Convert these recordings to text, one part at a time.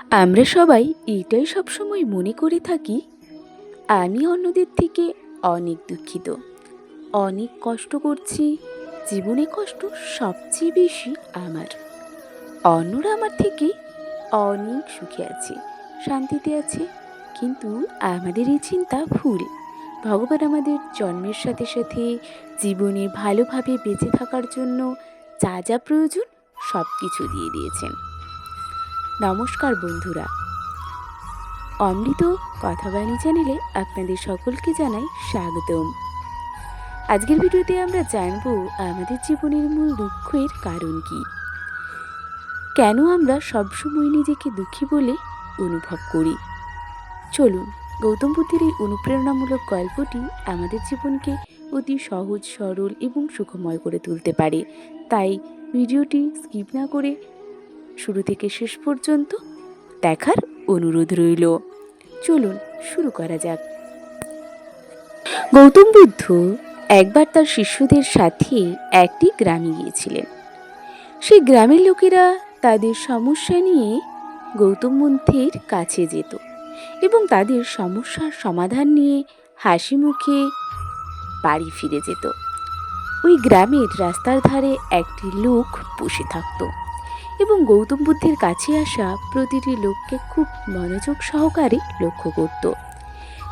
আমরা সবাই এটাই সবসময় মনে করে থাকি, আমি অন্যদের থেকে অনেক দুঃখিত, অনেক কষ্ট করছি। জীবনে কষ্ট সবচেয়ে বেশি আমার। অন্যরা আমার থেকে অনেক সুখে আছে, শান্তিতে আছে। কিন্তু আমাদের এই চিন্তা ভুল। ভগবান আমাদের জন্মের সাথে সাথে জীবনে ভালোভাবে বেঁচে থাকার জন্য যা যা প্রয়োজন সব কিছু দিয়ে দিয়েছেন। নমস্কার বন্ধুরা, অমৃত কথাবাণী চ্যানেলে আপনাদের সকলকে জানাই স্বাগতম। আজকের ভিডিওতে আমরা জানব আমাদের জীবনের মূল দুঃখের কারণ কি, কেন আমরা সবসময় নিজেকে দুঃখী বলে অনুভব করি। চলুন, গৌতম বুদ্ধের এই অনুপ্রেরণামূলক গল্পটি আমাদের জীবনকে অতি সহজ, সরল এবং সুখময় করে তুলতে পারে। তাই ভিডিওটি স্কিপ না করে শুরু থেকে শেষ পর্যন্ত দেখার অনুরোধ রইল। চলুন শুরু করা যাক। গৌতম বুদ্ধ একবার তার শিষ্যদের সাথে একটি গ্রামে গিয়েছিলেন। সেই গ্রামের লোকেরা তাদের সমস্যা নিয়ে গৌতম বুদ্ধের কাছে যেত এবং তাদের সমস্যার সমাধান নিয়ে হাসি মুখে বাড়ি ফিরে যেত। ওই গ্রামের রাস্তার ধারে একটি লোক বসে থাকত এবং গৌতম বুদ্ধের কাছে আসা প্রতিটি লোককে খুব মনোযোগ সহকারে লক্ষ্য করত।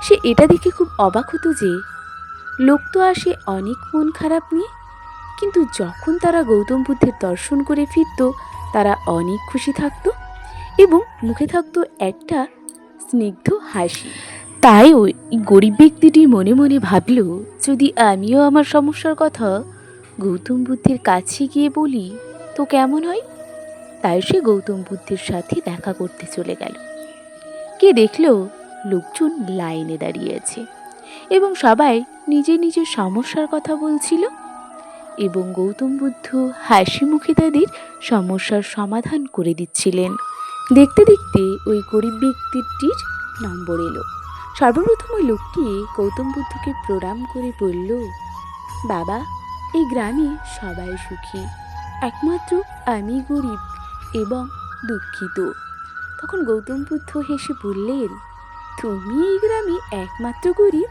সে এটা দেখে খুব অবাক হতো যে লোক তো আসে অনেক মন খারাপ নিয়ে, কিন্তু যখন তারা গৌতম বুদ্ধের দর্শন করে ফিরত তারা অনেক খুশি থাকত এবং মুখে থাকতো একটা স্নিগ্ধ হাসি। তাই ওই গরিব ব্যক্তিটি মনে মনে ভাবল, যদি আমিও আমার সমস্যার কথা গৌতম বুদ্ধের কাছে গিয়ে বলি তো কেমন হয়। তাই সে গৌতম বুদ্ধের সাথে দেখা করতে চলে গেল। কে দেখল লোকজন লাইনে দাঁড়িয়ে আছে এবং সবাই নিজের নিজের সমস্যার কথা বলছিল এবং গৌতম বুদ্ধ হাসি মুখে তাদের সমস্যার সমাধান করে দিচ্ছিলেন। দেখতে দেখতে ওই গরিব ব্যক্তিটির নম্বর এলো। সর্বপ্রথম ওই লোকটি গৌতম বুদ্ধকে প্রণাম করে বলল, বাবা, এই গ্রামে সবাই সুখী, একমাত্র আমি গরিব এবং দুঃখিত। তখন গৌতম বুদ্ধ হেসে বললেন, তুমি এই গ্রামে একমাত্র গরিব,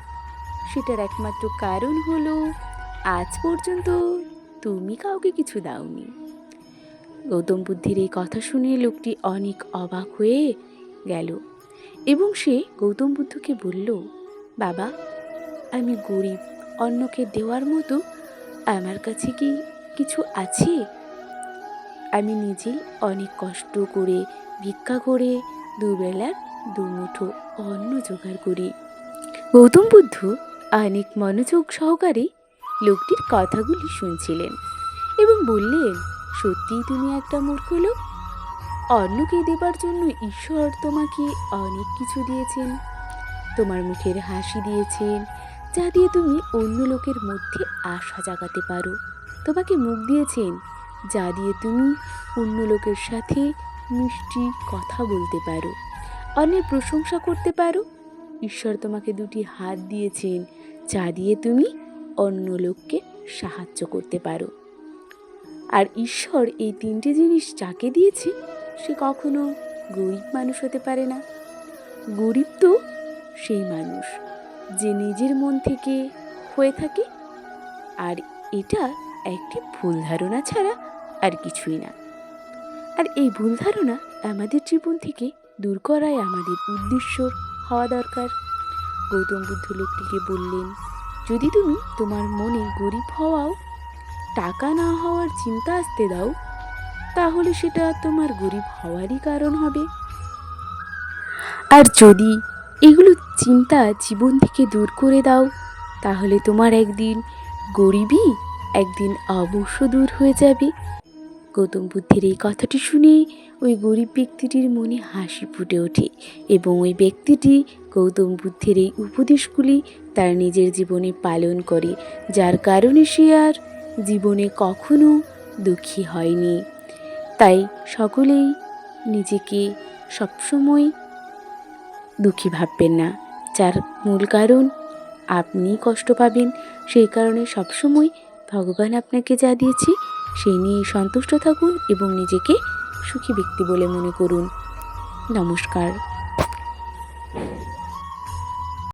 সেটার একমাত্র কারণ হলো আজ পর্যন্ত তুমি কাউকে কিছু দাওনি। গৌতম বুদ্ধের এই কথা শুনে লোকটি অনেক অবাক হয়ে গেল এবং সে গৌতম বুদ্ধকে বলল, বাবা, আমি গরিব, অন্যকে দেওয়ার মতো আমার কাছে কি কিছু আছে? আমি নিজেই অনেক কষ্ট করে ভিক্ষা করে দুবেলার দুমুঠো অন্ন জোগাড় করি। গৌতম বুদ্ধ অনেক মনোযোগ সহকারে লোকটির কথাগুলি শুনছিলেন এবং বললেন, সত্যিই তুমি একটা মূর্খ লোক। অন্যকে দেবার জন্য ঈশ্বর তোমাকে অনেক কিছু দিয়েছেন। তোমার মুখের হাসি দিয়েছেন, যা দিয়ে তুমি অন্য লোকের মধ্যে আশা জাগাতে পারো। তোমাকে মুখ দিয়েছেন, যা দিয়ে তুমি অন্য লোকের সাথে মিষ্টি কথা বলতে পারো, অন্যের প্রশংসা করতে পারো। ঈশ্বর তোমাকে দুটি হাত দিয়েছেন, যা দিয়ে তুমি অন্য লোককে সাহায্য করতে পারো। আর ঈশ্বর এই তিনটে জিনিস যাকে দিয়েছে সে কখনো গরিব মানুষ হতে পারে না। গরিব তো সেই মানুষ যে নিজের মন থেকে হয়ে থাকে, আর এটা একটি ভুল ধারণা ছাড়া আর কিছুই না। আর এই ভুল ধারণা আমাদের জীবন থেকে দূর করাই আমাদের উদ্দেশ্য হওয়া দরকার। গৌতম বুদ্ধ লোকটিকে বললেন, যদি তুমি তোমার মনে গরিব হওয়াও, টাকা না হওয়ার চিন্তা আসতে দাও, তাহলে সেটা তোমার গরিব হওয়ারই কারণ হবে। আর যদি এগুলো চিন্তা জীবন থেকে দূর করে দাও, তাহলে তোমার একদিন গরিবই একদিন অবশ্য দূর হয়ে যাবে। গৌতম বুদ্ধের এই কথাটি শুনে ওই গরিব ব্যক্তিটির মনে হাসি ফুটে ওঠে এবং ওই ব্যক্তিটি গৌতম বুদ্ধের এই উপদেশগুলি তার নিজের জীবনে পালন করে, যার কারণে সে আর জীবনে কখনো দুঃখী হয়নি। তাই সকলেই নিজেকে সবসময় দুঃখী ভাববেন না, যার মূল কারণ আপনি কষ্ট পাবেন। সেই কারণে সবসময় ভগবান আপনাকে যা দিয়েছে সেই নিয়ে সন্তুষ্ট থাকুন এবং নিজেকে সুখী ব্যক্তি বলে মনে করুন। নমস্কার।